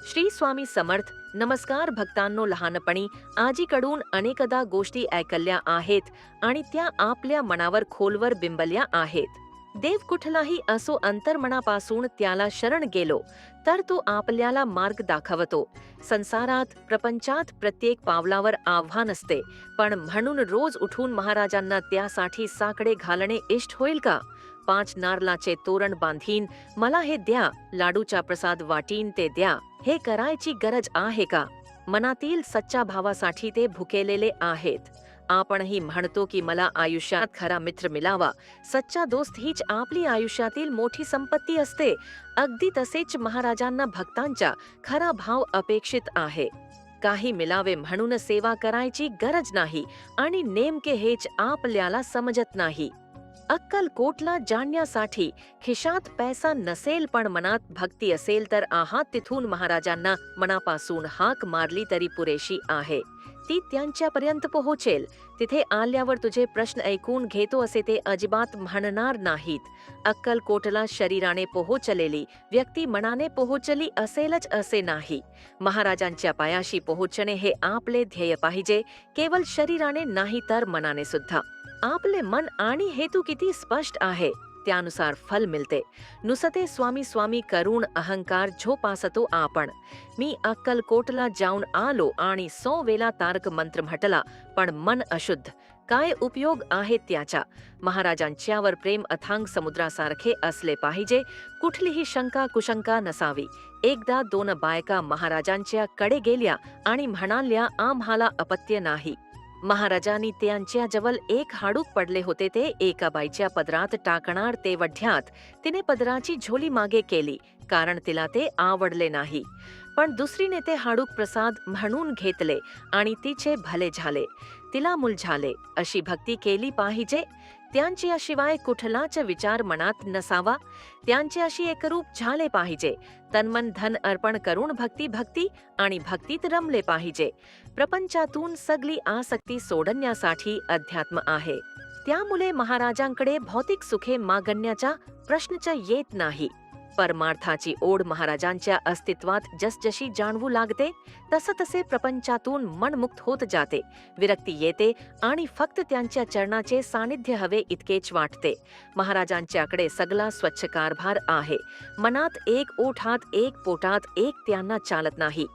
श्री स्वामी समर्थ. नमस्कार भक्तांनो. लहानपणी आजीकडून अनेकदा गोष्टी ऐकल्या आहेत आणि त्या आपल्या मनावर खोलवर बिंबल्या आहेत. देव कुठलाही असो, अंतर्मनापासून त्याला शरण गेलो तर तो आपल्याला मार्ग दाखवतो. संसारात, प्रपंचात प्रत्येक पावलावर आव्हान असते, पण म्हणून रोज उठून महाराजांना त्यासाठी साकडे घालणे इष्ट होईल का? 5 नारळाचे तोरण बांधीन, मला हे द्या, लाडूचा प्रसाद वाटीन ते द्या, हे करायची गरज आहे का? मनातील सच्च्या भावासाठी ते भुकेलेले आहेत. आपणही म्हणतो की मला आयुष्यात खरा मित्र मिळावा. सच्चा दोस्त हीच आपली आयुष्यातील मोठी संपत्ती असते. अगदी तसेच महाराजांना भक्तांचा खरा भाव अपेक्षित आहे. काही मिळावे म्हणून सेवा करायची गरज नाही आणि नेमके हेच आपल्याला समजत नाही. अक्कलकोटला जाण्यासाठी खिशात पैसा नसेल पण मनात भक्ती असेल तर आहात तिथून महाराजांना मनापासून हाक मारली तरी पुरेशी आहे. ती त्यांच्यापर्यंत पोहोचेल. तिथे आल्यावर तुझे प्रश्न ऐकून घेतो असे ते अजिबात म्हणणार नाहीत. अक्कलकोटला शरीराने पोहोचलेली व्यक्ती मनाने पोहोचली असेलच असे नाही. महाराजांच्या पायाशी पोहोचणे हे आपले ध्येय पाहिजे, केवळ शरीराने नाही तर मनाने सुद्धा. आपले मन आणि हेतू किती स्पष्ट आहे त्यानुसार फल मिळते. नुसते स्वामी स्वामी करून अहंकार झोपासतो आपण. मी अक्कलकोटला जाऊन आलो आणि 100 वेळा तारक मंत्र म्हटला, पण मन अशुद्ध. काय उपयोग आहे त्याचा? महाराजांच्यावर प्रेम अथांग समुद्रासारखे असले पाहिजे. कुठलीही शंका कुशंका नसावी. एकदा 2 बायका महाराजांच्या कडे गेल्या आणि म्हणाल्या, आम्हाला अपत्य नाही. महाराजांनी त्यांच्या जवळ एक हाडूक पडले होते ते एका बाईच्या पदरात टाकणार तेवढ्यात तिने पदराची झोली मागे केली, कारण तिला ते आवडले नाही. पण दुसरीने ते हाडूक प्रसाद म्हणून घेतले आणि तिचे भले झाले, तिला मूल झाले. अशी भक्ती केली पाहिजे. त्यांच्याशिवाय कुठलाच विचार मनात नसावा. त्यांच्याशी एकरूप झाले पाहिजे. तन्मन धन अर्पण करून भक्ती आणि भक्तीत रमले पाहिजे. प्रपंचातून सगळी आसक्ती सोडण्यासाठी अध्यात्म आहे. त्यामुळे महाराजांकडे भौतिक सुखे मागण्याचा प्रश्नच येत नाही. परमार्थाची ओढ महाराजांच्या अस्तित्वात जसजशी जाणवू लागते तसे प्रपंचातून मन मुक्त होत जाते. विरक्ती येते आणि फक्त त्यांच्या चरणाचे सानिध्य हवे इतकेच वाटते. महाराजांच्याकडे सगळा स्वच्छ कारभार आहे. मनात एक, ओठात एक, पोटात एक त्यांना चालत नाही.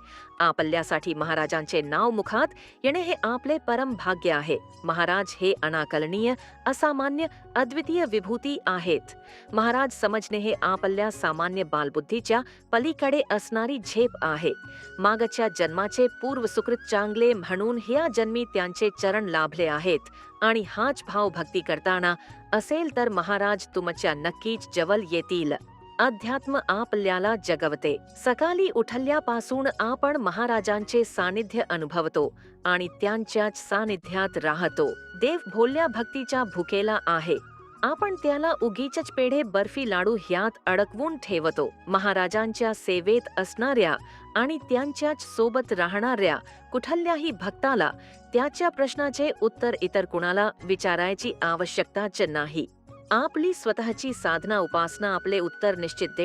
आपल्यासाठी महाराजांचे नाव मुखात येणे हे आपले परम भाग्य आहे. महाराज हे अनाकलनीय, असामान्य, अद्वितीय विभूती आहेत. महाराज समजणे हे आपल्या सामान्य बालबुद्धीच्या पलीकडे असणारी झेप आहे. मागच्या जन्माचे पूर्व सुकृत चांगले म्हणून ह्या जन्मी त्यांचे चरण लाभले आहेत आणि हाच भाव भक्ती करताना असेल तर महाराज तुमच्या नक्कीच जवळ येतील. अध्यात्म आपल्याला जगवते. सकाळी उठल्यापासून आपण महाराजांचे सानिध्य अनुभवतो आणि त्यांच्याच सानिध्यात राहतो. देव भोल्या भक्तीच्या भुकेला आहे. आपण त्याला उगीचच पेढे, बर्फी, लाडू ह्यात अडकवून ठेवतो. महाराजांच्या सेवेत असणाऱ्या आणि त्यांच्याच सोबत राहणाऱ्या कुठल्याही भक्ताला त्याच्या प्रश्नाचे उत्तर इतर कुणाला विचारायची आवश्यकताच नाही. आपली स्वतःची साधना उपासना आपले उत्तर निश्चित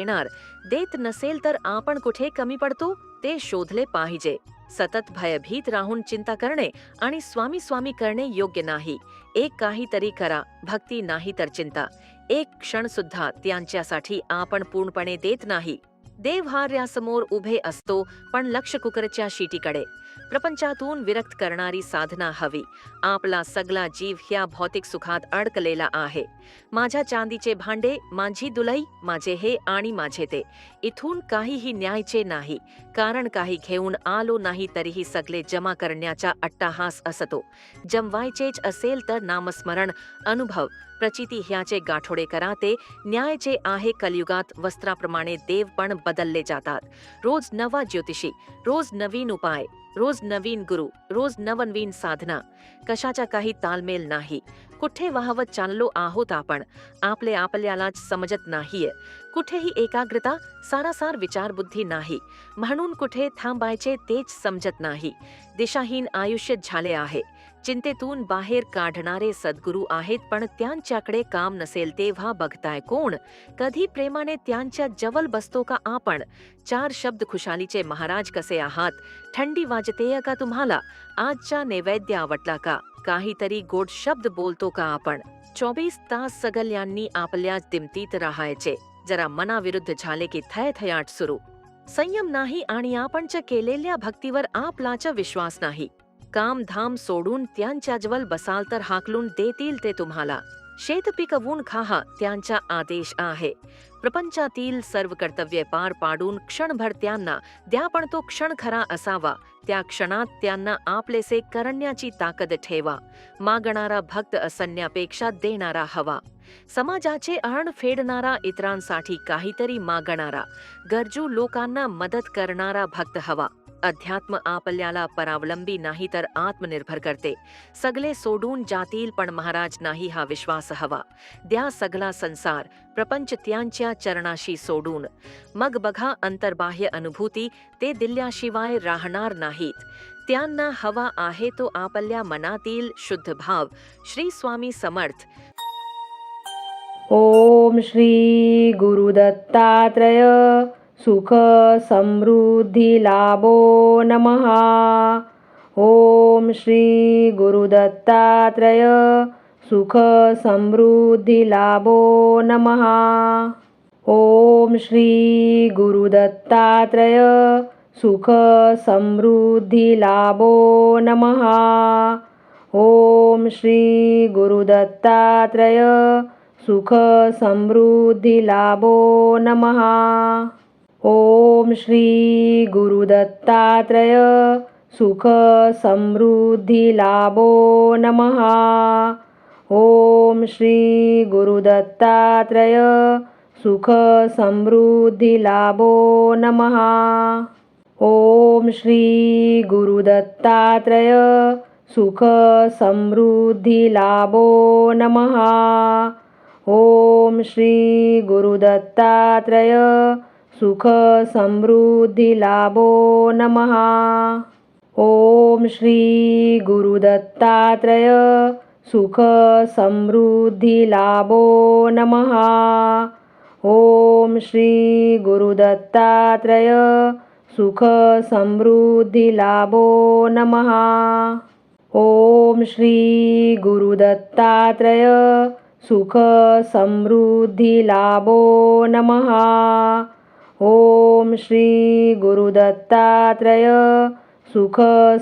देत नसेल तर आपण कुठे कमी पडतो ते शोधले पाहिजे. सतत भयभीत राहून चिंता करणे आणि स्वामी स्वामी करणे योग्य नाही. एक काहीतरी करा, भक्ती नाही तर चिंता. एक क्षण सुद्धा त्यांच्यासाठी आपण पूर्णपणे देत नाही. देव हार्यासमोर उभे असतो पण लक्ष कुकरच्या शिटीकडे. प्रपंचातून विरक्त करणारी साधना हवी. आपला सगळा जीव ह्या भौतिक सुखात अडकलेला आहे. माझ्या चांदीचे भांडे, माझी दुलई, माझे हे आणि माझे ते, इथून काहीही न्यायचे नाही. कारण काही घेऊन आलो नाही तरीही सगळे जमा करण्याचा अट्टाहास असतो. जमवायचेच असेल तर नामस्मरण, अनुभव, प्रचिती ह्याचे गाठोडे करा. ते न्यायचे आहे. कलियुगात वस्त्राप्रमाणे देव पण बदलले जातात. रोज नवा ज्योतिषी, रोज नवीन उपाय, रोज नवीन गुरु, रोज नवनवीन साधना. कशाचा काही तालमेल नाही. कुठे वाहवत चाललो आहोत आपण, आपल्यालाच समजत नाहीये. कुठेही एकाग्रता, सारासार विचारबुद्धी नाही. म्हणून कुठे थांबायचे तेच समजत नाही. दिशाहीन आयुष्य झाले आहे. चिंतेतून बाहेर काढणारे सद्गुरू आहेत, पण त्यांच्याकडे काम नसेल तेव्हा बघताय कोण? कधी प्रेमाने त्यांच्या जवळ बसतो का आपण? 4 शब्द खुशालीचे महाराज कसे आहात? थंडी वाजतेय का तुम्हाला? आजचा नैवेद्य आवडला का? काहीतरी गोड शब्द बोलतो का आपण? 24 तास सगळ्यांनी आपल्याच दिमतीत राहायचे. जरा मनाविरुद्ध झाले की थयथयाट सुरू. संयम नाही आणि आपणच्या केलेल्या भक्तीवर आपलाचा विश्वास नाही. कामधाम सोडून त्यांच्याजवळ बसाल तर हाकलून देतील ते तुम्हाला. शेत पिकवून खाहा त्यांचा आदेश आहे. प्रपंचातील सर्व कर्तव्ये पार पाडून क्षणभर त्यांना द्या, पण तो क्षण खरा असावा. त्या क्षणात त्यांना आपलेसे करण्याची ताकद ठेवा. मागणारा भक्त असण्यापेक्षा देणारा हवा. समाजाचे अहण फेडणारा, इतरांसाठी काहीतरी मागणारा, गरजू लोकांना मदत करणारा भक्त हवा. अध्यात्म आपल्याला परावलंबी नाही तर आत्मनिर्भर करते. सगळे सोडून जातील पण महाराज नाही हा विश्वास हवा. द्या सगळा संसार, प्रपंच त्यांच्या चरणाशी सोडून. मग बघा अंतर्बाह्य अनुभूती, ते दिल्याशिवाय राहणार नाहीत. त्यांना हवा आहे तो आपल्या मनातील शुद्ध भाव. श्री स्वामी समर्थ. ओम श्री गुरुदत्तात्रय सुख समृद्धी लाभो नमः. ओम श्री गुरुदत्तात्रय सुख समृद्धी लाभो नमः. ओम श्री गुरुदत्तात्रय सुख समृद्धी लाभो नमः. ओम श्री गुरुदत्तात्रय सुख समृद्धी लाभो नमः. ओम श्री गुरुदत्तात्रय सुख समृद्धी लाभो नमः. ओम श्री गुरुदत्तात्रय सुख समृद्धी लाभो नमः. ओम श्री गुरुदत्तात्रय सुख समृद्धी लाभो नमः. ओम श्री गुरुदत्तात्रय सुख समृद्धी लाभो नमः. ओम श्री गुरुदत्तात्रय सुख समृद्धी लाभो नमः. ओम श्री गुरुदत्तात्रय सुख समृद्धी लाभो नमः. ओम श्री गुरुदत्तात्रय सुख समृद्धी लाभो नमः. ओम श्री गुरुदत्तात्रय सुख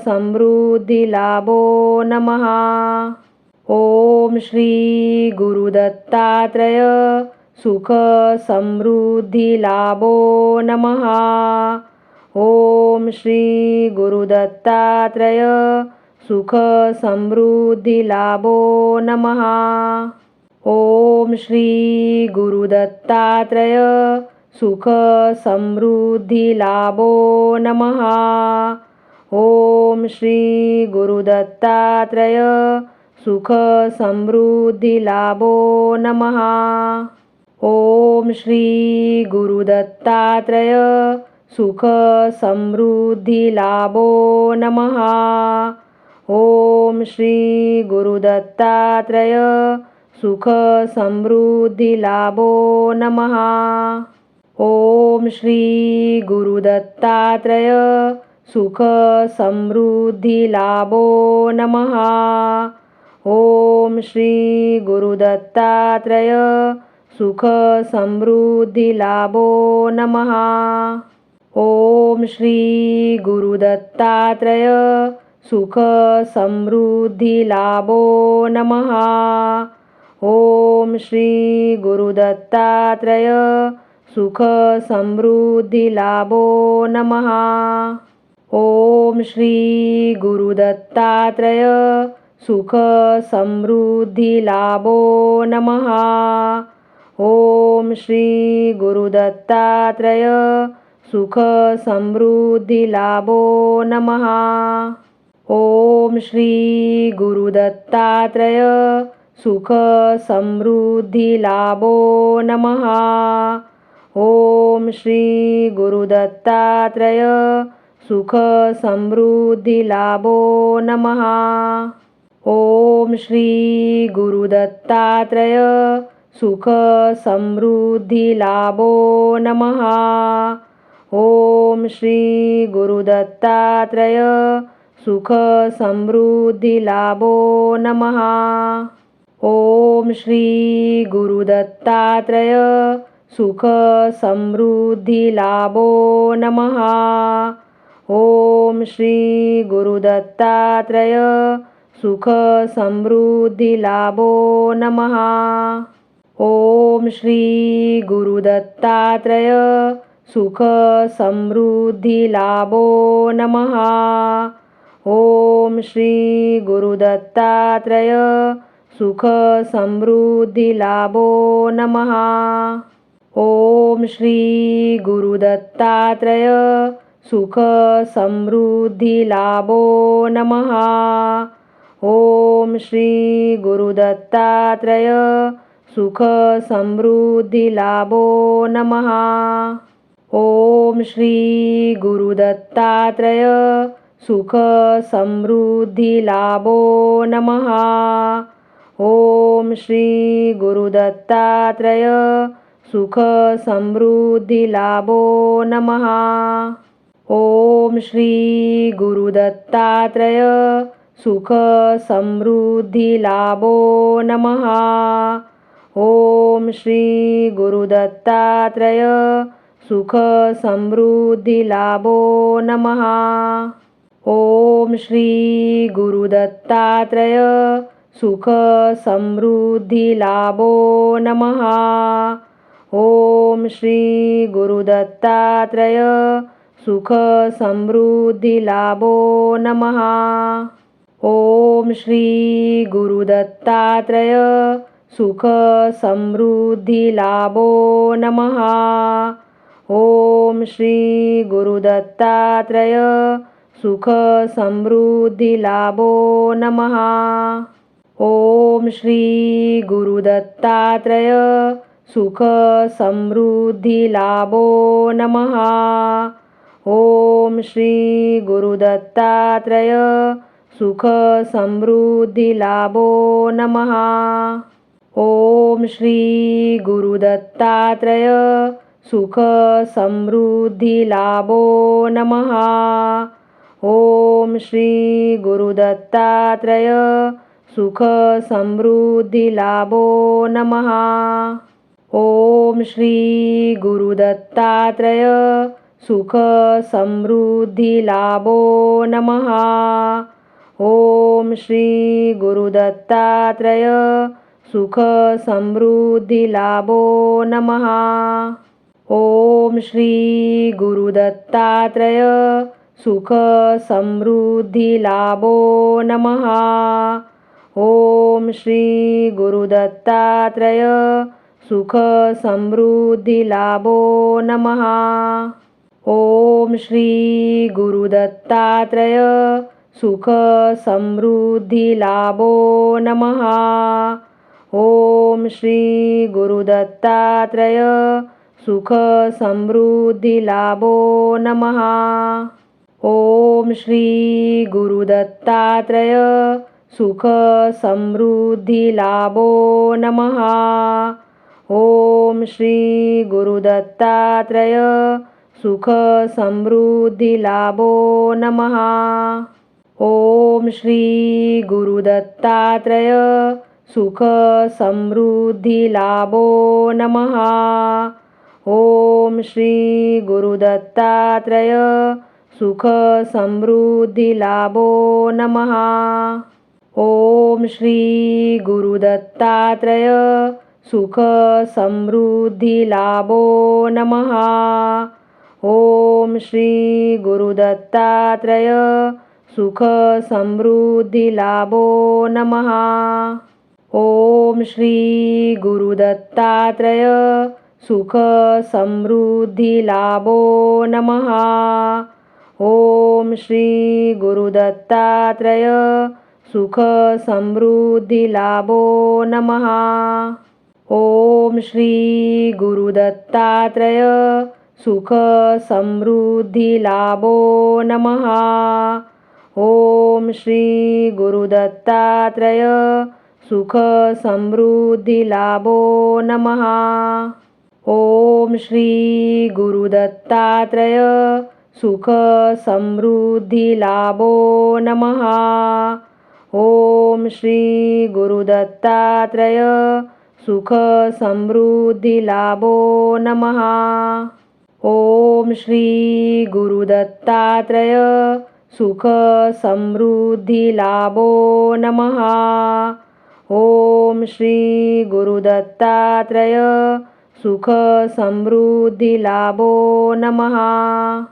समृद्धी लाभो नमः. ओम श्री गुरुदत्तात्रय सुख समृद्धी लाभो नमः. ओम श्री गुरुदत्तात्रय सुख समृद्धी लाभो नमः. ओम श्री गुरुदत्तात्रय सुख समृद्धी लाभो नमः. ओम श्री गुरुदत्तात्रय सुख समृद्धी लाभो नमः. ओम श्री गुरुदत्तात्रय सुख समृद्धी लाभो नमः. ओम श्री गुरुदत्तात्रय सुख समृद्धी लाभो नमः. ओम श्री गुरुदत्तात्रय सुख समृद्धी लाभो नमः. ओम श्री गुरुदत्तात्रय सुख समृद्धी लाभो नमः. ओम श्री गुरुदत्तात्रय सुख समृद्धी लाभो नमः. ओम श्री गुरुदत्तात्रय सुख समृद्धी लाभो नमः. ओम श्री गुरुदत्तात्रय सुख समृद्धी लाभो नमः. ओम श्री गुरुदत्तात्रय सुख समृद्धी लाभो नमः. ओम श्री गुरुदत्तात्रय सुख समृद्धी लाभो नमः. ओम श्री गुरुदत्तात्रय सुख समृद्धी लाभो नमः. ओम श्री गुरुदत्तात्रय सुख समृद्धी लाभो नमः. ओम श्री गुरुदत्तात्रय सुख समृद्धी लाभो नमः. ओम श्री गुरुदत्तात्रय सुख समृद्धी लाभो नमः. ओम श्री गुरुदत्तात्रय सुख समृद्धी लाभो नमः. ओम श्री गुरुदत्तात्रय सुख समृद्धी लाभो नमः. ओम श्री गुरुदत्तात्रय सुख समृद्धी लाभो नमः. ओम श्री गुरुदत्तात्रय सुख समृद्धी लाभो नमः. ओम श्री गुरुदत्तात्रय सुख समृद्धी लाभो नमः. ओम श्री गुरुदत्तात्रय सुख समृद्धी लाभो नमः. ओम श्री गुरुदत्तात्रय सुख समृद्धी लाभो नमः. ओम श्री गुरुदत्तात्रय सुख समृद्धी लाभो नमः. ओम श्री गुरुदत्तात्रय सुख समृद्धी लाभो नमः. ओम श्री गुरुदत्तात्रय सुख समृद्धी लाभो नमः. ओम श्री गुरुदत्तात्रय सुख समृद्धी लाभो नमः. ओम श्री गुरुदत्तात्रय सुख समृद्धी लाभो नमः. ओम श्री गुरुदत्तात्रय सुख समृद्धी लाभो नमः. ओम श्री गुरुदत्तात्रय सुख समृद्धी लाभो नमः. ओम श्री गुरुदत्तात्रय सुख समृद्धी लाभो नमः. ओम श्री गुरुदत्तात्रय सुख समृद्धी लाभो नमः. ओम श्री गुरुदत्तात्रय सुख समृद्धी लाभो नमः. ओम श्री गुरुदत्तात्रय सुख समृद्धी लाभो नमः. ओम श्री गुरुदत्तात्रय सुख समृद्धी लाभो नमः. ओम श्री गुरुदत्तात्रय सुख समृद्धी लाभो नमः. ओम श्री गुरुदत्तात्रय सुख समृद्धी लाभो नमः. ओम श्री गुरुदत्तात्रय सुख समृद्धी लाभो नमः. ओम श्री गुरुदत्तात्रय सुख समृद्धी लाभो नमः. ओम श्री गुरुदत्तात्रय सुख समृद्धी लाभो नमः. ओम श्री गुरुदत्तात्रय सुख समृद्धी लाभो नमः. ओम श्री गुरुदत्तात्रय सुख समृद्धी लाभो नमः. ओम श्री गुरुदत्तात्रय सुख समृद्धी लाभो नमः. ओम श्री गुरुदत्तात्रय सुख समृद्धी लाभो नमः. ओम श्री गुरुदत्तात्रय सुख समृद्धी लाभो नमः. ओम श्री गुरुदत्तात्रय सुख समृद्धी लाभो नमः. ओम श्री गुरुदत्तात्रय सुख समृद्धी लाभो नमः. ओम श्री गुरुदत्तात्रय सुख समृद्धी लाभो नमः. ओम श्री गुरुदत्तात्रय सुख समृद्धी लाभो नमः. ओम श्री गुरुदत्तात्रय सुख समृद्धी लाभो नमः. ओम श्री गुरुदत्तात्रय सुख समृद्धी लाभो नमः. ओम श्री गुरुदत्तात्रय सुख समृद्धी लाभो नमः. ओम श्री गुरुदत्तात्रय सुख समृद्धी लाभो नमः.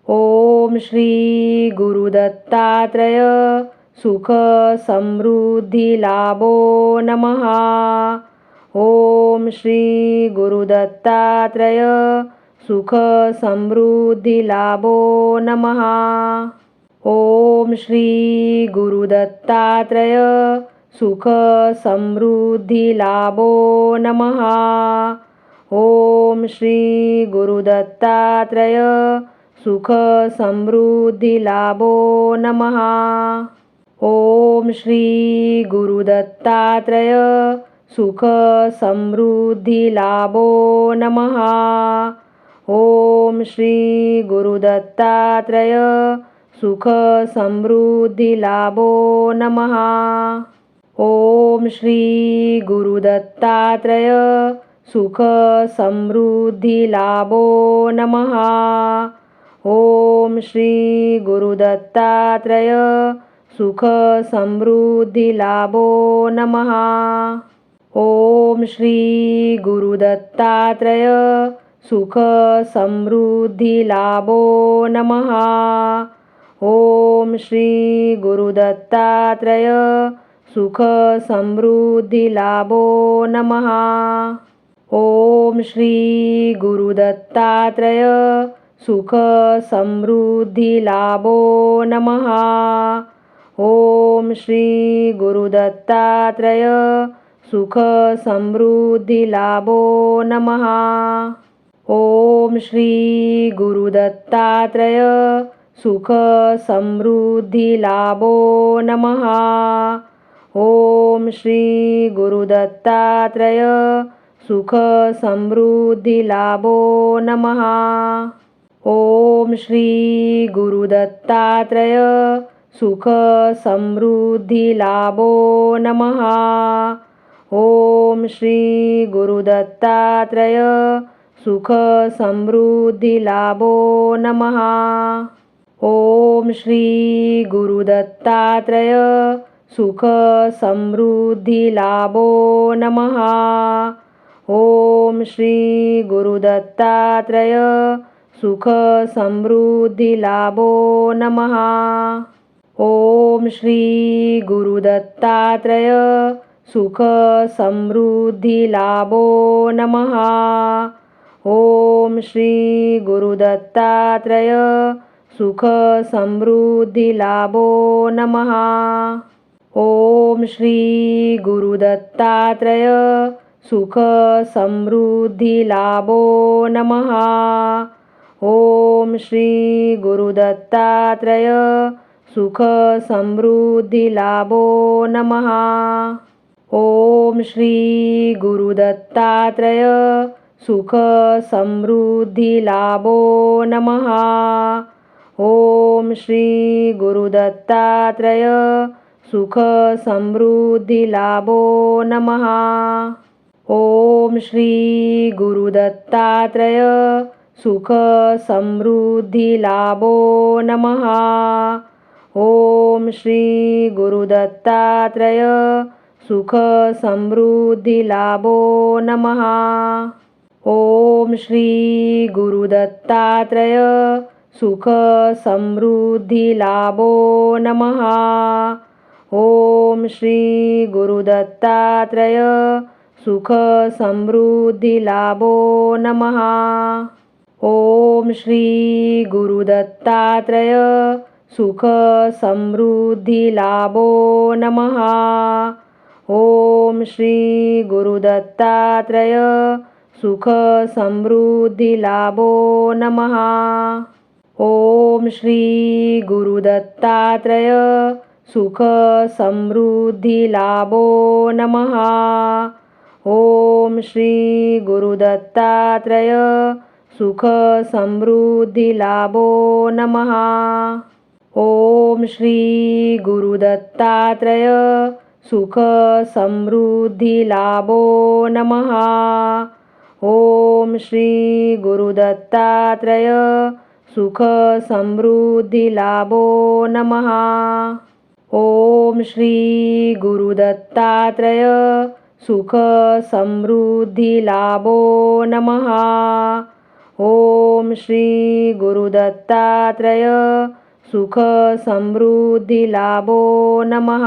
ओम श्री गुरुदत्तात्रय सुख समृद्धी लाभो नमः. ओम श्री गुरुदत्तात्रय सुख समृद्धी लाभो नमः. ओम श्री गुरुदत्तात्रय सुख समृद्धी लाभो नमः. ओम श्री गुरुदत्तात्रय सुख समृद्धी लाभो नमः. ओम श्री गुरुदत्तात्रय सुख समृद्धी लाभो नमः. ओम श्री गुरुदत्तात्रय सुख समृद्धी लाभो नमः. ओम श्री गुरुदत्तात्रय सुख समृद्धी लाभो नमः. ओम श्री गुरुदत्तात्रय सुख समृद्धी लाभो नमः. ओम श्री गुरुदत्तात्रय सुख समृद्धी लाभो नमः. ओम श्री गुरुदत्तात्रय सुख समृद्धी लाभो नमः. ओम श्री गुरुदत्तात्रय सुख समृद्धी लाभो नमः. ओम श्री गुरुदत्तात्रय सुख समृद्धी लाभो नमः. ओम श्री गुरुदत्तात्रय सुख समृद्धी लाभो नमः. ओम श्री गुरुदत्तात्रय सुख समृद्धी लाभो नमः. ओम श्री गुरुदत्तात्रय सुख समृद्धी लाभो नमः. ओम श्री गुरुदत्तात्रय सुख समृद्धी लाभो नमः. ओम श्री गुरुदत्तात्रय सुख समृद्धी लाभो नमः. ओम श्री गुरुदत्तात्रय सुख समृद्धी लाभो नमः. ओम श्री गुरुदत्तात्रय सुख समृद्धी लाभो नमः. ओम श्री गुरुदत्तात्रय सुख समृद्धी लाभो नमः. ओम श्री गुरुदत्तात्रय सुख समृद्धी लाभो नमः. ओम श्री गुरुदत्तात्रय सुख समृद्धी लाभो नमः. ओम श्री गुरुदत्तात्रय सुख समृद्धी लाभो नमः. ओम श्री गुरुदत्तात्रय सुख समृद्धी लाभो नमः. ओम श्री गुरुदत्तात्रय सुख समृद्धी लाभो नमः. ओम श्री गुरुदत्तात्रय सुख समृद्धी लाभो नमः. ओम श्री गुरुदत्तात्रय सुख समृद्धी लाभो नमः. ओम श्री गुरुदत्तात्रय सुख समृद्धी लाभो नमः. ओम श्री गुरुदत्तात्रय सुख समृद्धी लाभो नमः. ओम श्री गुरुदत्तात्रय सुख समृद्धी लाभो नमः. ओम श्री गुरुदत्तात्रय सुख समृद्धी लाभो नमः. ओम श्री गुरुदत्तात्रय सुख समृद्धी लाभो नमः. ओम श्री गुरुदत्तात्रय सुख समृद्धी लाभो नमः. ओम श्री गुरुदत्तात्रय सुख समृद्धी लाभो नमः. ओम श्री गुरुदत्तात्रय सुख समृद्धी लाभो नमः. ओम श्री गुरुदत्तात्रय सुख समृद्धी लाभो नमः.